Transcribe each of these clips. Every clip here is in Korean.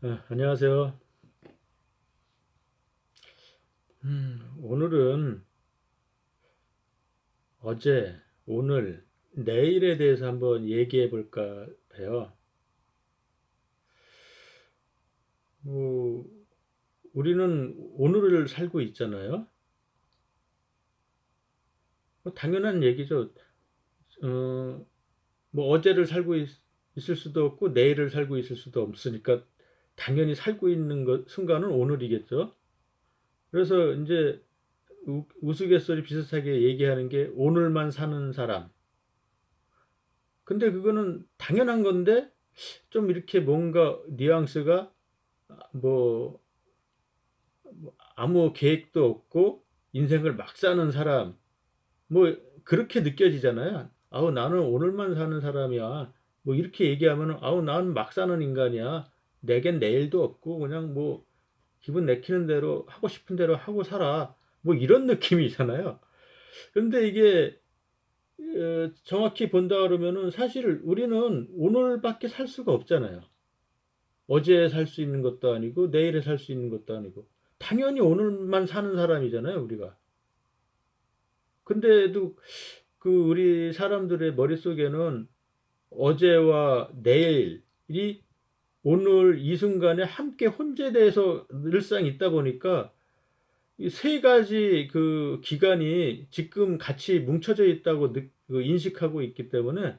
안녕하세요. 오늘은 어제, 오늘, 내일에 대해서 한번 얘기해 볼까 해요. 뭐, 우리는 오늘을 살고 있잖아요. 뭐 당연한 얘기죠. 어, 뭐 어제를 살고 있을 수도 없고 내일을 살고 있을 수도 없으니까 당연히 살고 있는 순간은 오늘이겠죠. 그래서 이제 우스갯소리 비슷하게 얘기하는 게 오늘만 사는 사람. 근데 그거는 당연한 건데 좀 이렇게 뭔가 뉘앙스가 뭐 아무 계획도 없고 인생을 막 사는 사람 뭐 그렇게 느껴지잖아요. 아우 나는 오늘만 사는 사람이야. 뭐 이렇게 얘기하면은 아우 나는 막 사는 인간이야. 내겐 내일도 없고 그냥 뭐 기분 내키는 대로 하고 싶은 대로 하고 살아. 뭐 이런 느낌이잖아요. 근데 이게 정확히 본다 그러면은 사실 우리는 오늘밖에 살 수가 없잖아요. 어제 살 수 있는 것도 아니고 내일에 살 수 있는 것도 아니고 당연히 오늘만 사는 사람이잖아요, 우리가. 근데도 그 우리 사람들의 머릿속에는 어제와 내일이 오늘 이 순간에 함께 혼재돼서 늘상 있다 보니까 이 세 가지 그 기간이 지금 같이 뭉쳐져 있다고 그 인식하고 있기 때문에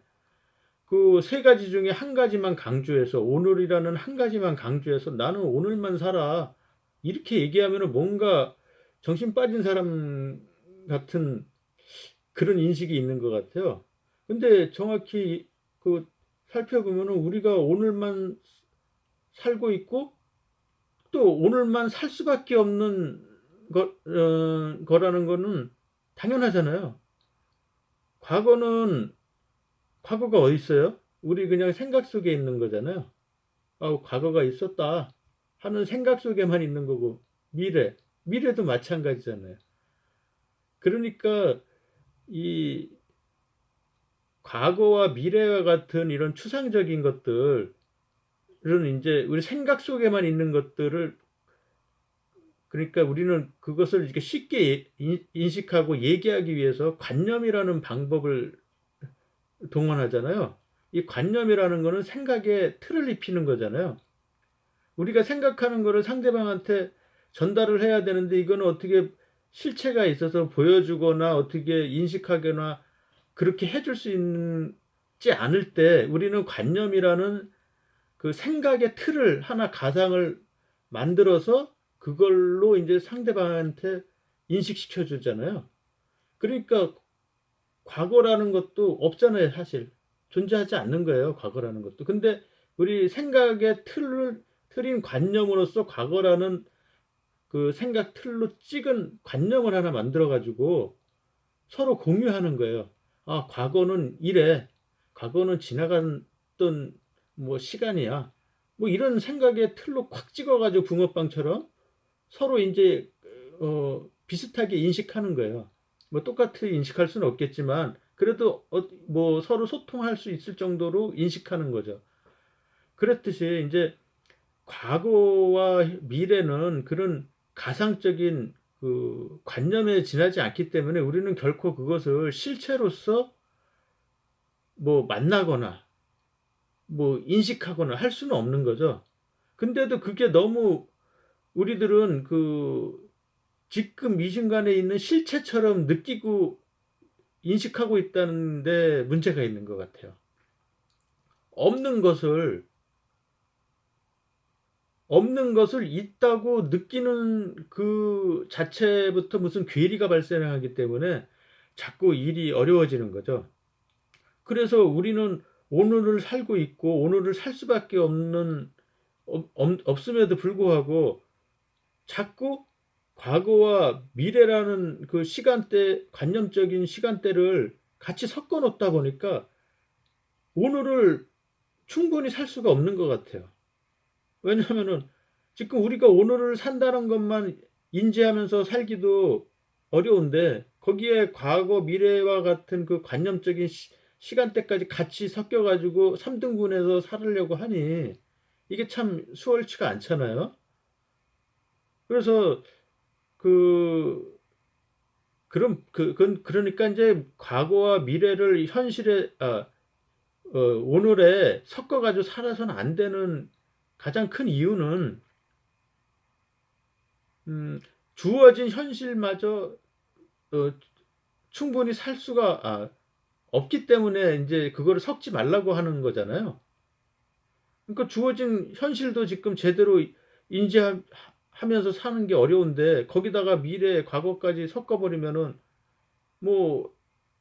그 세 가지 중에 한 가지만 강조해서 오늘이라는 한 가지만 강조해서 나는 오늘만 살아. 이렇게 얘기하면은 뭔가 정신 빠진 사람 같은 그런 인식이 있는 것 같아요. 근데 정확히 그 살펴보면은 우리가 오늘만 살고 있고 또 오늘만 살 수밖에 없는 거라는 거는 당연하잖아요. 과거는 과거가 어디 있어요? 우리 그냥 생각 속에 있는 거잖아요. 아, 과거가 있었다 하는 생각 속에만 있는 거고 미래도 마찬가지잖아요. 그러니까 이 과거와 미래와 같은 이런 추상적인 것들은 이제 우리 생각 속에만 있는 것들을 그러니까 우리는 그것을 이렇게 쉽게 인식하고 얘기하기 위해서 관념이라는 방법을 동원하잖아요. 이 관념이라는 거는 생각에 틀을 입히는 거잖아요. 우리가 생각하는 거를 상대방한테 전달을 해야 되는데 이거는 어떻게 실체가 있어서 보여주거나 어떻게 인식하거나 그렇게 해줄 수 있지 않을 때 우리는 관념이라는 그 생각의 틀을 하나 가상을 만들어서 그걸로 이제 상대방한테 인식시켜 주잖아요. 그러니까 과거라는 것도 없잖아요, 사실. 존재하지 않는 거예요, 과거라는 것도. 근데 우리 생각의 틀인 관념으로서 과거라는 그 생각 틀로 찍은 관념을 하나 만들어 가지고 서로 공유하는 거예요. 아, 과거는 이래. 과거는 지나갔던 뭐 시간이야. 뭐 이런 생각의 틀로 콱 찍어 가지고 붕어빵처럼 서로 이제 비슷하게 인식하는 거예요. 뭐 똑같이 인식할 수는 없겠지만 그래도 뭐 서로 소통할 수 있을 정도로 인식하는 거죠. 그렇듯이 이제 과거와 미래는 그런 가상적인 그 관념에 지나지 않기 때문에 우리는 결코 그것을 실체로서 뭐 만나거나 뭐 인식하거나 할 수는 없는 거죠. 근데도 그게 너무 우리들은 그 지금 이 순간에 있는 실체처럼 느끼고 인식하고 있다는 데 문제가 있는 것 같아요. 없는 것을 없는 것을 있다고 느끼는 그 자체부터 무슨 괴리가 발생하기 때문에 자꾸 일이 어려워지는 거죠. 그래서 우리는 오늘을 살고 있고 오늘을 살 수밖에 없는 없음에도 불구하고 자꾸 과거와 미래라는 그 시간대, 관념적인 시간대를 같이 섞어 놓다 보니까 오늘을 충분히 살 수가 없는 것 같아요. 왜냐하면은 지금 우리가 오늘을 산다는 것만 인지하면서 살기도 어려운데 거기에 과거, 미래와 같은 그 관념적인 시간대까지 같이 섞여 가지고 3등분해서 살으려고 하니 이게 참 수월치가 않잖아요. 그래서 그 그러니까 인제 과거와 미래를 현실에 오늘에 섞어 가지고 살아서는 안 되는 가장 큰 이유는 음 주어진 현실마저 어 충분히 살 수가 없기 때문에 인제 그거를 섞지 말라고 하는 거잖아요. 그러니까 주어진 현실도 지금 제대로 인지하 하면서 사는 게 어려운데 거기다가 미래, 과거까지 섞어 버리면은 뭐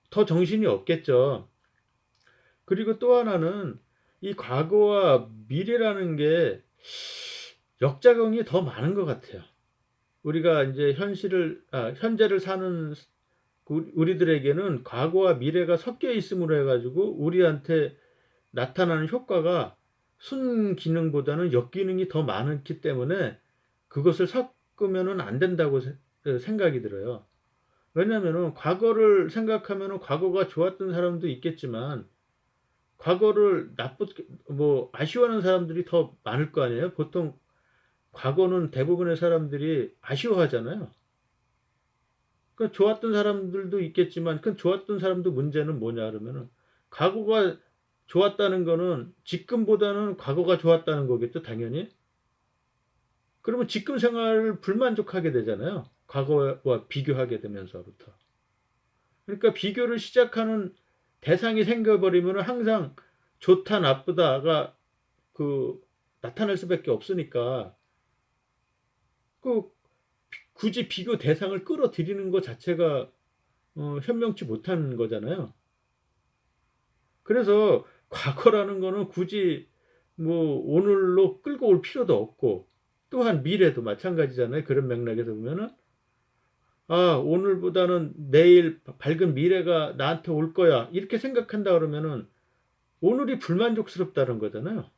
더 정신이 없겠죠. 그리고 또 하나는 이 과거와 미래라는 게 역작용이 더 많은 것 같아요. 우리가 인제 현재를 사는 우리들에게는 과거와 미래가 섞여 있음으로 해 가지고 우리한테 나타나는 효과가 순기능보다는 역기능이 더 많기 때문에 그것을 섞으면은 안 된다고 생각이 들어요. 왜냐하면은 과거를 생각하면은 과거가 좋았던 사람도 있겠지만 과거를 나쁘게 아쉬워하는 사람들이 더 많을 거 아니에요. 보통 과거는 대부분의 사람들이 아쉬워하잖아요. 좋았던 사람들도 있겠지만 그 좋았던 사람도 문제는 뭐냐 그러면은 과거가 좋았다는 거는 지금보다는 과거가 좋았다는 거겠죠 당연히. 그러면 지금 생활을 불만족하게 되잖아요 과거와 비교하게 되면서부터. 그러니까 비교를 시작하는 대상이 생겨 버리면은 항상 좋다 나쁘다가 그 나타날 수밖에 없으니까 그 굳이 비교 대상을 끌어들이는 것 자체가 현명치 못한 거잖아요. 그래서 과거라는 거는 굳이 오늘로 끌고 올 필요도 없고 또한 미래도 마찬가지잖아요. 그런 맥락에서 보면은 '오늘보다는 내일 밝은 미래가 나한테 올 거야.' 이렇게 생각한다 그러면은 오늘이 불만족스럽다는 거잖아요.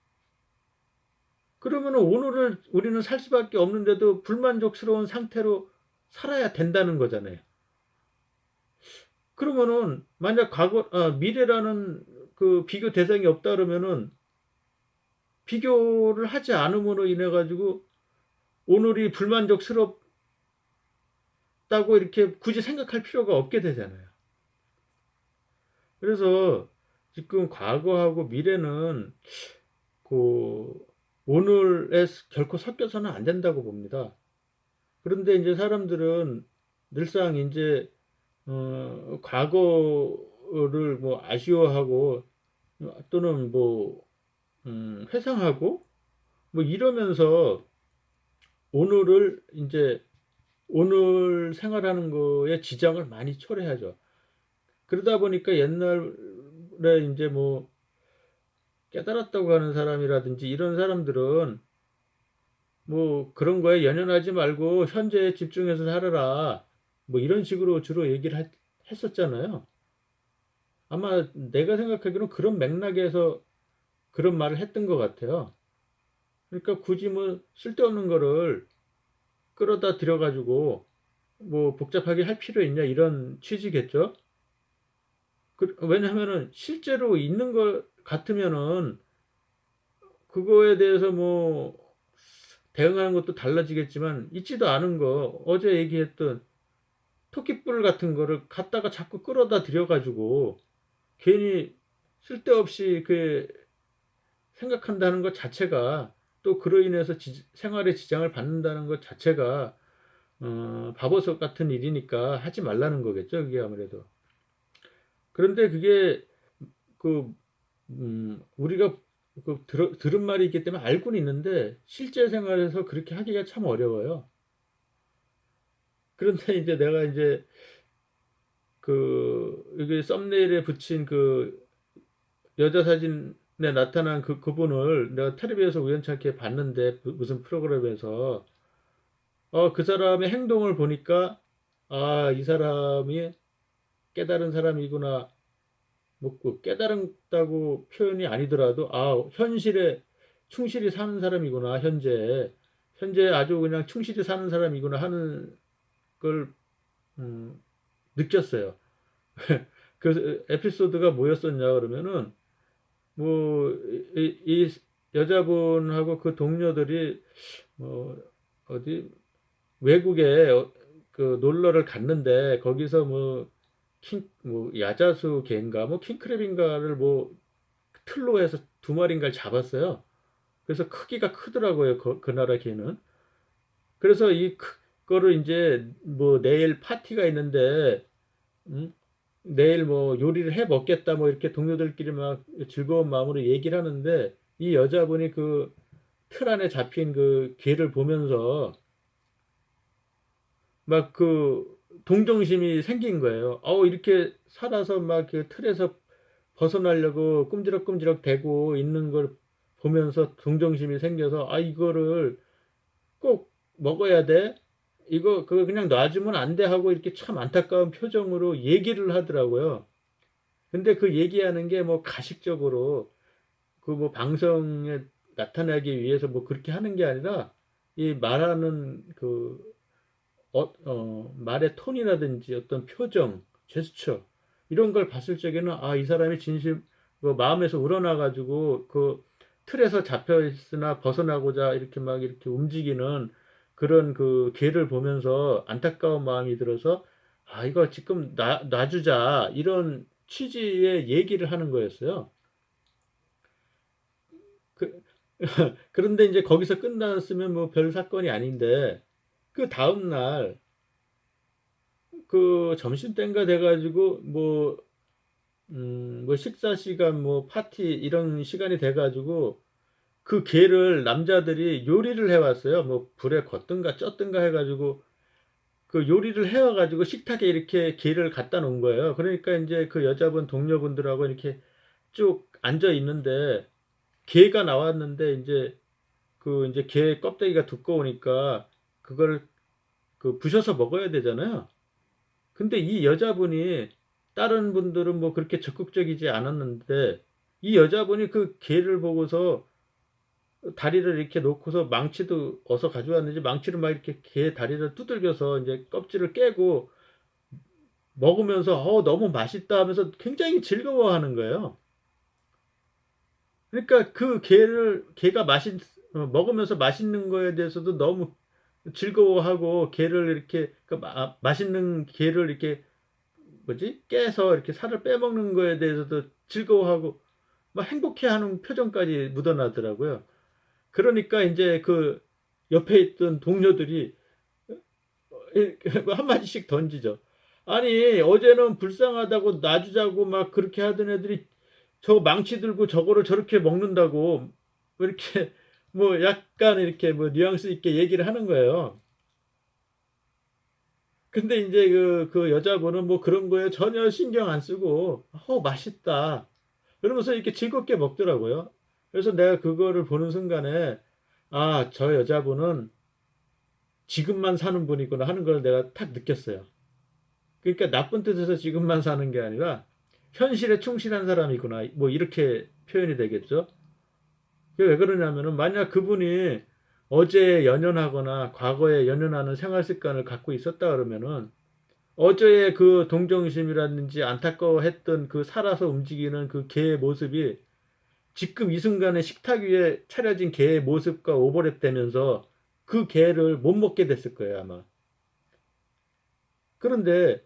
그러면은 오늘을 우리는 살 수밖에 없는데도 불만족스러운 상태로 살아야 된다는 거잖아요. 그러면은 만약 미래라는 그 비교 대상이 없다 그러면은 비교를 하지 않음으로 인해 가지고 오늘이 불만족스럽다고 이렇게 굳이 생각할 필요가 없게 되잖아요. 그래서 지금 과거하고 미래는 그 오늘에 결코 섞여서는 안 된다고 봅니다. 그런데 인제 사람들은 늘상 인제 과거를 아쉬워하고 또는 회상하고 이러면서 오늘을 인제 오늘 생활하는 거에 지장을 많이 초래하죠. 그러다 보니까 옛날에 인제 깨달았다고 하는 사람이라든지 이런 사람들은 "그런 거에 연연하지 말고 현재에 집중해서 살아라." 이런 식으로 주로 얘기를 했었잖아요. 아마 내가 생각하기로는 그런 맥락에서 그런 말을 했던 것 같아요. 그러니까 굳이 쓸데없는 거를 끌어다 들여 가지고 복잡하게 할 필요 있냐 이런 취지겠죠. 왜냐하면은 실제로 있는 것 같으면은 그거에 대해서 대응하는 것도 달라지겠지만 있지도 않은 거 어제 얘기했던 토끼뿔 같은 거를 갖다가 자꾸 끌어다 들여 가지고 괜히 쓸데없이 생각한다는 것 자체가 또 그로 인해서 생활에 지장을 받는다는 것 자체가 바보석 같은 일이니까 하지 말라는 거겠죠 그게 아무래도. 그런데 그게 그 우리가 들은 말이 있기 때문에 알고는 있는데 실제 생활에서 그렇게 하기가 참 어려워요. 그런데 인제 내가 인제 여기 썸네일에 붙인 여자 사진에 나타난 그분을 내가 텔레비에서 우연찮게 봤는데 무슨 프로그램에서 그 사람의 행동을 보니까 '아 이 사람이 깨달은 사람이구나.' 깨달았다고 표현이 아니더라도 '아 현실에 충실히 사는 사람이구나 현재에. 현재에 아주 그냥 충실히 사는 사람이구나.' 하는 걸 음 느꼈어요. 그래서 에피소드가 뭐였었냐 그러면은 뭐 이 여자분하고 그 동료들이 뭐 어디 외국에 그 놀러를 갔는데 거기서 뭐 야자수 개인가 뭐 킹크랩인가를 뭐 틀로 해서 두 마리인가를 잡았어요. 그래서 크기가 크더라고요. 그 나라 개는. 그래서 거를 이제 뭐 내일 파티가 있는데 음? 내일 뭐 요리를 해 먹겠다 뭐 이렇게 동료들끼리 막 즐거운 마음으로 얘기를 하는데 이 여자분이 그 틀 안에 잡힌 그 개를 보면서 막 그 동정심이 생긴 거예요. 이렇게 살아서 막 그 틀에서 벗어나려고 꼼지락꼼지락 대고 있는 걸 보면서 동정심이 생겨서 이거를 꼭 먹어야 돼. 이거 그거 그냥 놔주면 안 돼 하고 이렇게 참 안타까운 표정으로 얘기를 하더라고요. 근데 그 얘기하는 게 뭐 가식적으로 그 뭐 방송에 나타나기 위해서 뭐 그렇게 하는 게 아니라 이 말하는 그 말의 톤이라든지 어떤 표정, 제스처 이런 걸 봤을 적에는 이 사람이 진심 그 마음에서 우러나 가지고 그 틀에서 잡혀 있으나 벗어나고자 이렇게 막 이렇게 움직이는 그런 그 괴를 보면서 안타까운 마음이 들어서 이거 지금 놔주자 이런 취지의 얘기를 하는 거였어요. 그, 그런데 이제 거기서 끝났으면 뭐 별 사건이 아닌데 그 다음 날 그 점심때인가 돼가지고 뭐 식사 시간 뭐 파티 이런 시간이 돼가지고 그 게를 남자들이 요리를 해왔어요. 뭐 불에 걷든가 쪘든가 해가지고 그 요리를 해와가지고 식탁에 이렇게 게를 갖다 놓은 거예요. 그러니까 이제 그 여자분 동료분들하고 이렇게 쭉 앉아 있는데 게가 나왔는데 이제 게 껍데기가 두꺼우니까 그걸 그 부셔서 먹어야 되잖아요. 근데 이 여자분이 다른 분들은 뭐 그렇게 적극적이지 않았는데 이 여자분이 그 개를 보고서 다리를 이렇게 놓고서 망치도 어디서 가져왔는지 망치를 막 이렇게 개 다리를 두들겨서 이제 껍질을 깨고 먹으면서 너무 맛있다 하면서 굉장히 즐거워하는 거예요. 그러니까 그 개가 먹으면서 맛있는 거에 대해서도 너무 즐거워하고 개를 이렇게 맛있는 개를 이렇게 뭐지? 깨서 이렇게 살을 빼먹는 거에 대해서도 즐거워하고 막 행복해하는 표정까지 묻어나더라고요. 그러니까 이제 그 옆에 있던 동료들이 한마디씩 던지죠. 아니 어제는 불쌍하다고 놔주자고 막 그렇게 하던 애들이 저 망치 들고 저거를 저렇게 먹는다고 뭐 이렇게 뭐 약간 이렇게 뭐 뉘앙스 있게 얘기를 하는 거예요. 근데 이제 그 여자분은 뭐 그런 거에 전혀 신경 안 쓰고 맛있다. 그러면서 이렇게 즐겁게 먹더라고요. 그래서 내가 그거를 보는 순간에 저 여자분은 지금만 사는 분이구나 하는 걸 내가 탁 느꼈어요. 그러니까 나쁜 뜻에서 지금만 사는 게 아니라 현실에 충실한 사람이구나. 뭐 이렇게 표현이 되겠죠. 그게 왜 그러냐면은 만약 그분이 어제에 연연하거나 과거에 연연하는 생활 습관을 갖고 있었다 그러면은 어제의 그 동정심이라든지 안타까워했던 그 살아서 움직이는 그 개의 모습이 지금 이 순간에 식탁 위에 차려진 개의 모습과 오버랩되면서 그 개를 못 먹게 됐을 거예요, 아마. 그런데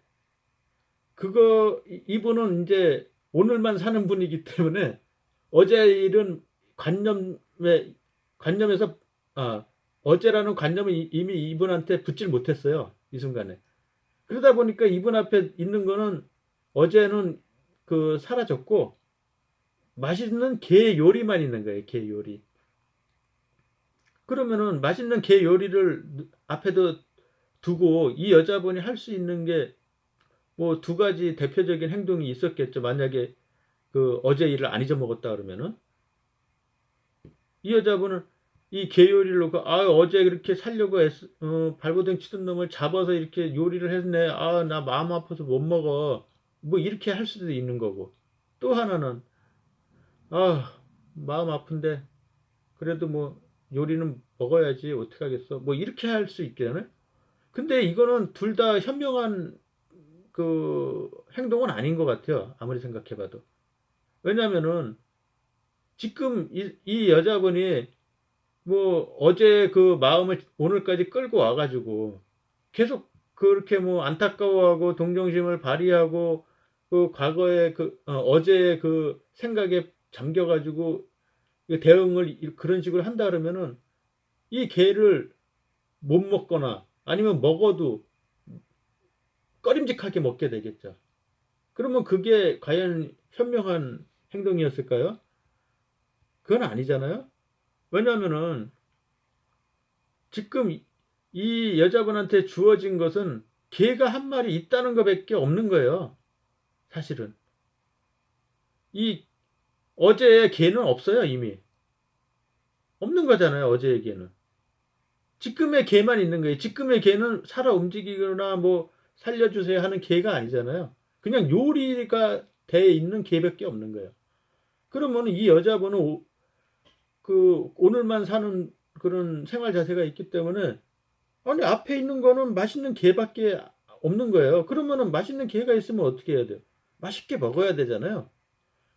이분은 이제 오늘만 사는 분이기 때문에 어제 일은 관념에, 관념에서, 아, 어제라는 관념을 이미 이분한테 붙질 못했어요, 이 순간에. 그러다 보니까 이분 앞에 있는 거는 어제는 그 사라졌고 맛있는 게 요리만 있는 거예요. 게 요리. 그러면은 맛있는 게 요리를 앞에도 두고 이 여자분이 할 수 있는 게 뭐 두 가지 대표적인 행동이 있었겠죠. 만약에 그 어제 일을 안 잊어먹었다 그러면은 이 여자분은 이 게 요리를 놓고 어제 그렇게 살려고 발버둥 치던 놈을 잡아서 이렇게 요리를 했네. 나 마음 아파서 못 먹어. 뭐 이렇게 할 수도 있는 거고. 또 하나는 마음 아픈데 그래도 뭐 요리는 먹어야지 어떻게 하겠어 뭐 이렇게 할 수 있겠네. 근데 이거는 둘 다 현명한 그 행동은 아닌 것 같아요, 아무리 생각해봐도. 왜냐면은 지금 이 여자분이 뭐 어제 그 마음을 오늘까지 끌고 와 가지고 계속 그렇게 뭐 안타까워하고 동정심을 발휘하고 그 과거에 어제의 그 생각에 잠겨 가지고 이 대응을 그런 식으로 한다 그러면은 이 개를 못 먹거나 아니면 먹어도 꺼림직하게 먹게 되겠죠. 그러면 그게 과연 현명한 행동이었을까요? 그건 아니잖아요. 왜냐하면은 지금 이 여자분한테 주어진 것은 개가 한 마리 있다는 것밖에 없는 거예요. 사실은. 이 어제의 개는 없어요, 이미. 없는 거잖아요, 어제의 개는. 지금의 개만 있는 거예요. 지금의 개는 살아 움직이거나 뭐 살려주세요 하는 개가 아니잖아요. 그냥 요리가 돼 있는 개밖에 없는 거예요. 그러면 이 여자분은 오늘만 사는 그런 생활 자세가 있기 때문에 아니 앞에 있는 거는 맛있는 게밖에 없는 거예요. 그러면은 맛있는 게가 있으면 어떻게 해야 돼요? 맛있게 먹어야 되잖아요.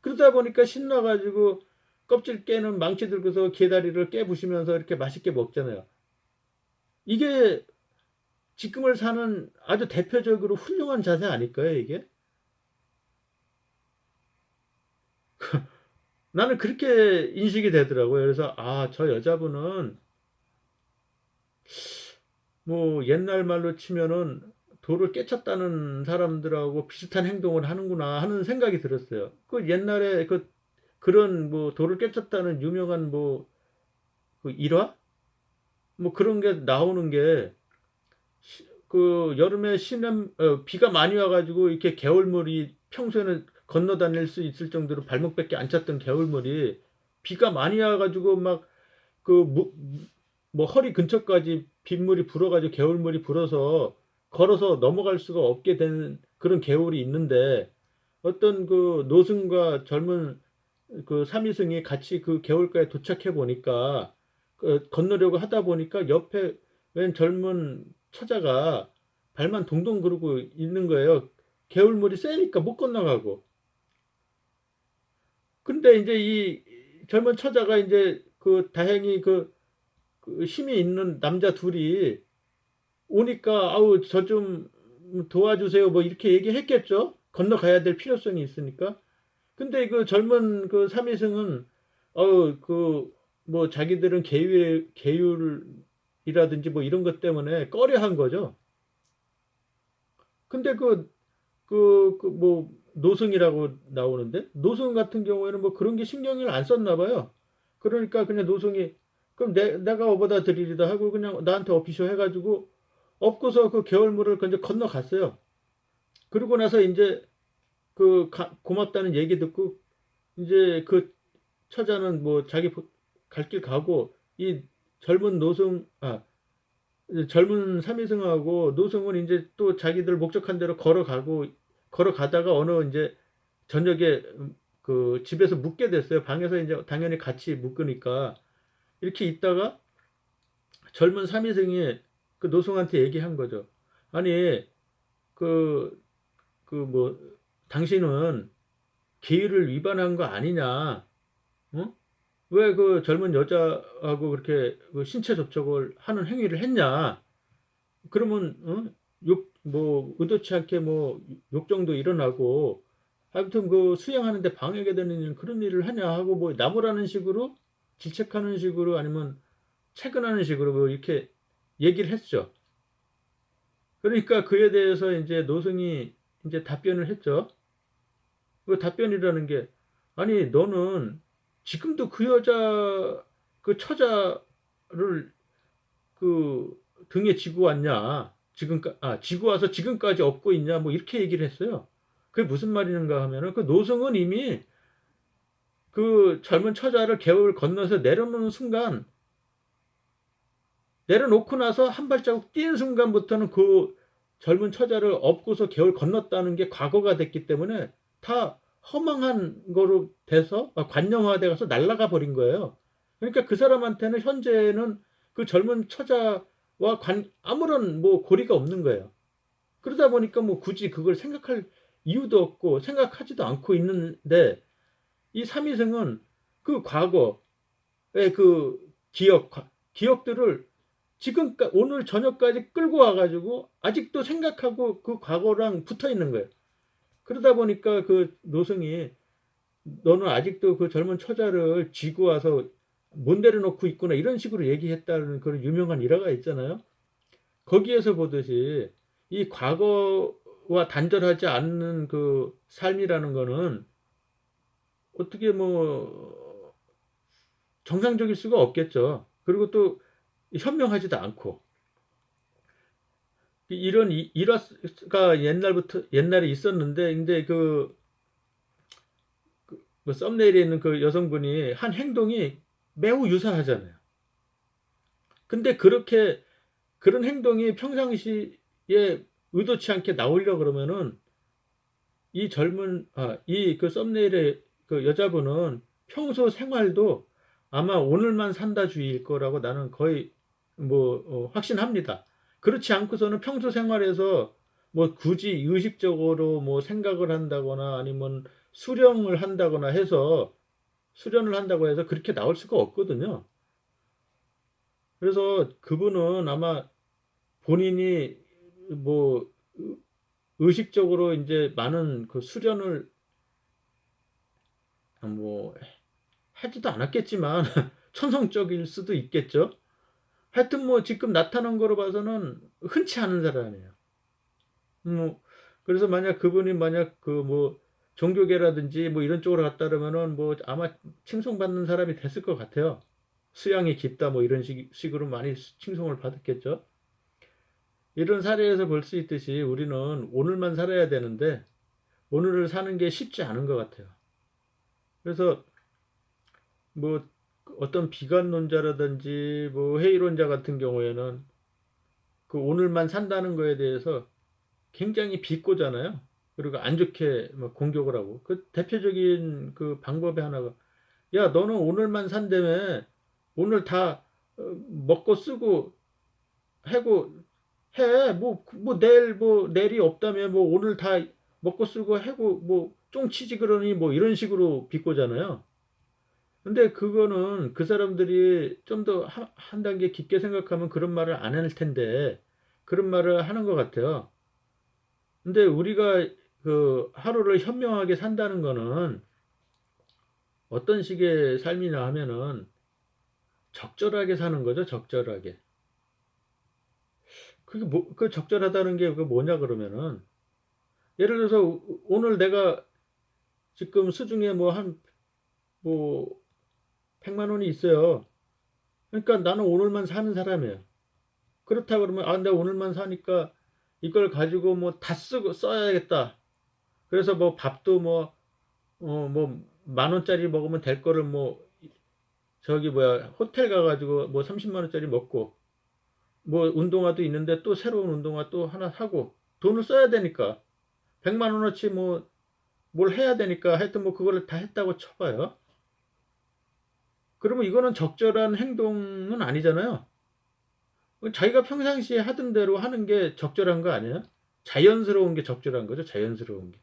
그러다 보니까 신나 가지고 껍질 깨는 망치 들고서 게다리를 깨부시면서 이렇게 맛있게 먹잖아요. 이게 지금을 사는 아주 대표적으로 훌륭한 자세 아닐까요, 이게? 나는 그렇게 인식이 되더라고요. 그래서 저 여자분은 뭐 옛날 말로 치면은 '돌을 깨쳤다는 사람들하고 비슷한 행동을 하는구나.' 하는 생각이 들었어요. 그 옛날에 그런 뭐 돌을 깨쳤다는 유명한 뭐 일화? 뭐 그런 게 나오는 게 여름에 비가 많이 와 가지고 이렇게 개울물이 평소에는 건너 다닐 수 있을 정도로 발목밖에 안 찼던 개울물이 비가 많이 와 가지고 막 그 뭐 허리 근처까지 빗물이 불어 가지고 개울물이 불어서 걸어서 넘어갈 수가 없게 되는 그런 개울이 있는데 어떤 노승과 젊은 삼이승이 같이 그 개울가에 도착해 보니까 건너려고 하다 보니까 옆에 웬 젊은 처자가 발만 동동 구르고 있는 거예요. 개울물이 세니까 못 건너가고. 근데 인제 이 젊은 처자가 인제 다행히 힘이 있는 남자 둘이 오니까 "아우 저 좀 도와주세요." 뭐 이렇게 얘기했겠죠. 건너가야 될 필요성이 있으니까. 근데 젊은 삼이승은 어우 뭐 자기들은 계율이라든지 뭐 이런 것 때문에 꺼려한 거죠. 근데 뭐 노승이라고 나오는데 노승 같은 경우에는 뭐 그런 게 신경을 안 썼나 봐요. 그러니까 그냥 노승이 "그럼 내가 업어다 드리리다." 하고 그냥 나한테 업히셔 해 가지고 업고서 그 개울물을 이제 건너갔어요. 그러고 나서 인제 고맙다는 얘기 듣고 인제 처자는 뭐 자기 갈 길 가고 이 젊은 노승 이제 젊은 삼이승하고 노승은 인제 또 자기들 목적한 대로 걸어가다가 어느 인제 저녁에 집에서 묵게 됐어요. 방에서 인제 당연히 같이 묵으니까. 이렇게 있다가 젊은 삼이승이 노승한테 얘기한 거죠. "아니 그 뭐 당신은 계율을 위반한 거 아니냐. 어? 왜 젊은 여자하고 그렇게 신체 접촉을 하는 행위를 했냐. 그러면 의도치 않게 뭐 욕정도 일어나고 하여튼 수행하는 데 방해가 되는 그런 일을 하냐." 하고 뭐 나무라는 식으로 질책하는 식으로 아니면 채근하는 식으로 뭐 이렇게 얘기를 했죠. 그러니까 그에 대해서 인제 노승이 인제 답변을 했죠. 그 답변이라는 게 "아니 너는 지금도 그 여자 처자를 등에 지고 왔냐. 지고 와서 지금까지 업고 있냐." 뭐 이렇게 얘기를 했어요. 그게 무슨 말인가 하면은 노승은 이미 젊은 처자를 개울을 건너서 내려놓는 순간 내려놓고 나서 한 발자국 뛰는 순간부터는 젊은 처자를 업고서 개울 건넜다는 게 과거가 됐기 때문에 다 허망한 거로 돼서 관념화돼 가서 날아가 버린 거예요. 그러니까 그 사람한테는 현재는 젊은 처자와 아무런 뭐 고리가 없는 거예요. 그러다 보니까 뭐 굳이 그걸 생각할 이유도 없고 생각하지도 않고 있는데 이 삼이승은 그 과거의 그 기억들을 지금까 오늘 저녁까지 끌고 와 가지고 아직도 생각하고 그 과거랑 붙어 있는 거예요. 그러다 보니까 그 노승이 "너는 아직도 그 젊은 처자를 쥐고 와서 못 내려놓고 있구나." 이런 식으로 얘기했다는 그런 유명한 일화가 있잖아요. 거기에서 보듯이 이 과거와 단절하지 않는 그 삶이라는 거는 어떻게 뭐 정상적일 수가 없겠죠. 그리고 또 현명하지도 않고. 이런 일화가 옛날부터 옛날에 있었는데 인제 그 썸네일에 있는 그 여성분이 한 행동이 매우 유사하잖아요. 근데 그렇게 그런 행동이 평상시에 의도치 않게 나오려 그러면은 이 젊은 이 그 썸네일의 그 여자분은 평소 생활도 아마 '오늘만 산다.'주의일 거라고 나는 거의 뭐 확신합니다. 그렇지 않고서는 평소 생활에서 뭐 굳이 의식적으로 뭐 생각을 한다거나 아니면 수련을 한다고 해서 그렇게 나올 수가 없거든요. 그래서 그분은 아마 본인이 뭐 의식적으로 인제 많은 그 수련을 뭐 하지도 않았겠지만 천성적일 수도 있겠죠. 하여튼 뭐 지금 나타난 거로 봐서는 흔치 않은 사람이에요. 뭐 그래서 만약 그 뭐 종교계라든지 뭐 이런 쪽으로 갔다 그러면은 뭐 아마 칭송받는 사람이 됐을 것 같아요. "수양이 깊다." 뭐 이런 식으로 많이 칭송을 받았겠죠. 이런 사례에서 볼 수 있듯이 우리는 오늘만 살아야 되는데 오늘을 사는 게 쉽지 않은 것 같아요. 그래서 뭐 어떤 비관론자라든지 뭐 회의론자 같은 경우에는 그 오늘만 산다는 거에 대해서 굉장히 비꼬잖아요. 그리고 안 좋게 막 공격을 하고. 그 대표적인 그 방법의 하나가 "야 너는 오늘만 산다며. 오늘 다 먹고 쓰고 하고 해. 내일이 없다며 뭐 오늘 다 먹고 쓰고 하고 뭐 쫑치지 그러니." 뭐 이런 식으로 비꼬잖아요. 근데 그거는 그 사람들이 좀 더 한 단계 깊게 생각하면 그런 말을 안 할 텐데 그런 말을 하는 것 같아요. 근데 우리가 그 하루를 현명하게 산다는 거는 어떤 식의 삶이냐 하면은 적절하게 사는 거죠, 적절하게. 그게 그 적절하다는 게 그 뭐냐 그러면은 예를 들어서 오늘 내가 지금 수중에 뭐 한 뭐 100만 원이 있어요. 그러니까 나는 오늘만 사는 사람이에요. 그렇다 그러면 '아 내가 오늘만 사니까 이걸 가지고 뭐 다 쓰고 써야겠다.' 그래서 뭐 밥도 뭐 만 원짜리 먹으면 될 거를 뭐 저기 뭐야 호텔 가 가지고 뭐 30만 원짜리 먹고 뭐 운동화도 있는데 또 새로운 운동화 또 하나 사고 돈을 써야 되니까 100만 원어치 뭐 뭘 해야 되니까 하여튼 뭐 그거를 다 했다고 쳐 봐요. 그러면 이거는 적절한 행동은 아니잖아요. 자기가 평상시에 하던 대로 하는 게 적절한 거 아니에요? 자연스러운 게 적절한 거죠, 자연스러운 게.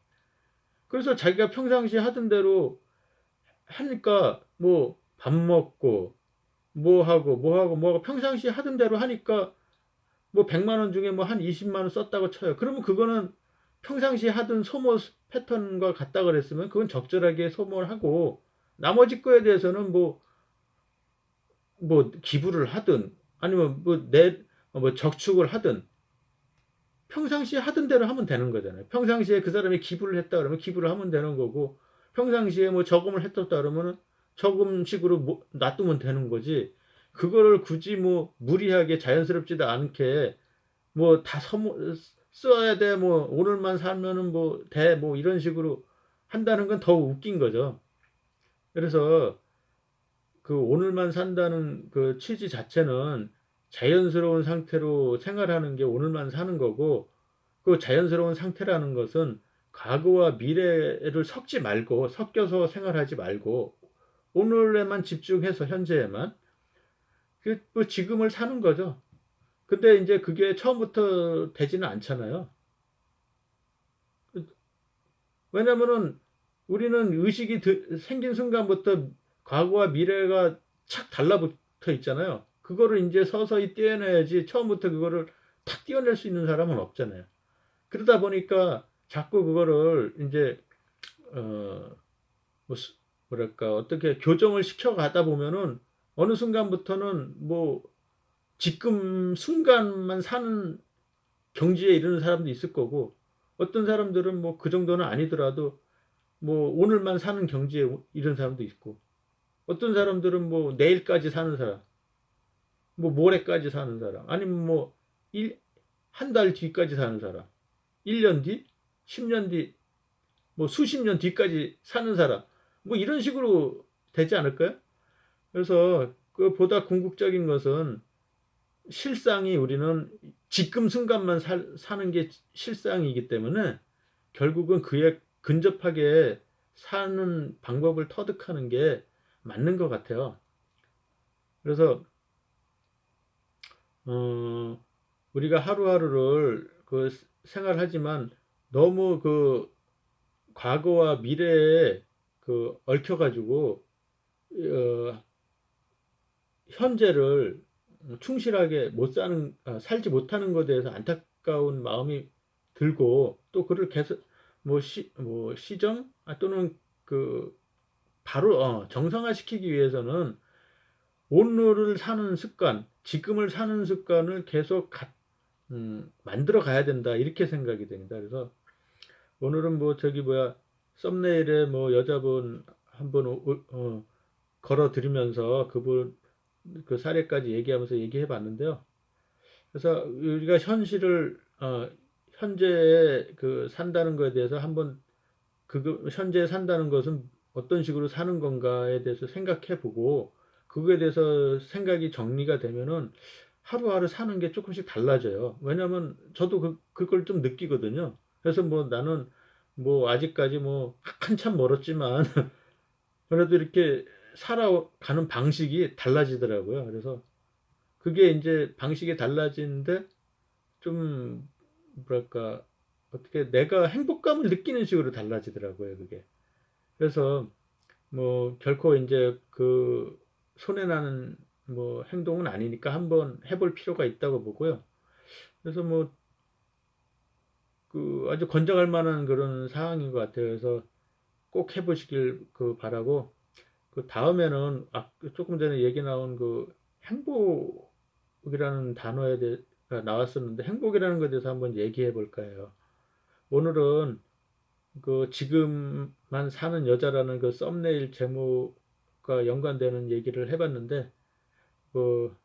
그래서 자기가 평상시에 하던 대로 하니까 뭐 밥 먹고 뭐 하고 평상시에 하던 대로 하니까 뭐 100만 원 중에 뭐 한 20만 원 썼다고 쳐요. 그러면 그거는 평상시에 하던 소모 패턴과 같다 그랬으면 그건 적절하게 소모를 하고 나머지 거에 대해서는 뭐 기부를 하든 아니면 뭐 저축을 하든 평상시에 하던 대로 하면 되는 거잖아요. 평상시에 그 사람이 기부를 했다 그러면 기부를 하면 되는 거고 평상시에 뭐 저금을 했었다 그러면은 저금식으로 뭐 놔두면 되는 거지. 그거를 굳이 뭐 무리하게 자연스럽지도 않게 뭐 다 써야 돼. 뭐 오늘만 살면은 뭐 돼. 뭐 이런 식으로 한다는 건 더 웃긴 거죠. 그래서 그 오늘만 산다는 그 취지 자체는 자연스러운 상태로 생활하는 게 오늘만 사는 거고 그 자연스러운 상태라는 것은 과거와 미래를 섞여서 생활하지 말고 오늘에만 집중해서 현재에만 뭐 지금을 사는 거죠. 근데 인제 그게 처음부터 되지는 않잖아요. 그 왜냐면은 우리는 의식이 생긴 순간부터 과거와 미래가 착 달라붙어 있잖아요. 그거를 인제 서서히 떼어내야지 처음부터 그거를 탁 떼어낼 수 있는 사람은 없잖아요. 그러다 보니까 자꾸 그거를 인제 어 뭐 뭐랄까 어떻게 교정을 시켜 가다 보면은 어느 순간부터는 뭐 지금 순간만 사는 경지에 이르는 사람도 있을 거고, 어떤 사람들은 뭐 그 정도는 아니더라도 뭐 오늘만 사는 경지에 이른 사람도 있고, 어떤 사람들은 뭐 내일까지 사는 사람, 뭐 모레까지 사는 사람, 아니면 뭐 일 한 달 뒤까지 사는 사람, 1년 뒤, 10년 뒤, 뭐 수십 년 뒤까지 사는 사람, 뭐 이런 식으로 되지 않을까요? 그래서 그보다 궁극적인 것은 실상이, 우리는 지금 순간만 사는 게 실상이기 때문에 결국은 그에 근접하게 사는 방법을 터득하는 게 맞는 것 같아요. 그래서 어 우리가 하루하루를 생활하지만 너무 과거와 미래에 얽혀 가지고 어 현재를 충실하게 못 사는 살지 못하는 것에 대해서 안타까운 마음이 들고, 또 그를 계속 시정 또는 그 바로 정상화시키기 위해서는 오늘을 사는 습관, 지금을 사는 습관을 계속 만들어 가야 된다, 이렇게 생각이 됩니다. 그래서 오늘은 뭐 저기 뭐야 썸네일에 뭐 여자분 한분 걸어 드리면서 그분 사례까지 얘기하면서 얘기해 봤는데요. 그래서 우리가 현실을 현재에 산다는 거에 대해서 한번 현재에 산다는 것은 어떤 식으로 사는 건가에 대해서 생각해 보고, 그거에 대해서 생각이 정리가 되면은 하루하루 사는 게 쪼끔씩 달라져요. 왜냐하면 저도 그걸 좀 느끼거든요. 그래서 뭐 나는 뭐 아직까지 뭐 한참 멀었지만 그래도 이렇게 살아가는 방식이 달라지더라고요. 그래서 그게 인제 방식이 달라지는데 좀 뭐랄까 어떻게 내가 행복감을 느끼는 식으로 달라지더라고요, 그게. 그래서 뭐 결코 인제 손해 나는 뭐 행동은 아니니까 한번 해볼 필요가 있다고 보고요. 그래서 뭐 아주 권장할 만한 그런 사항인 것 같아요. 그래서 꼭 해 보시길 바라고, 다음에는 쪼끔 전에 얘기 나온 행복이라는 단어에 대해가 나왔었는데, 행복이라는 것에 대해서 한번 얘기해 볼까 해요. 오늘은 지금만 사는 여자라는 썸네일 제목과 연관되는 얘기를 해 봤는데, 그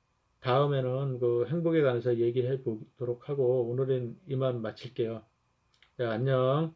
다음에는 행복에 관해서 얘기해 보도록 하고 오늘은 이만 마칠게요. 네, 안녕.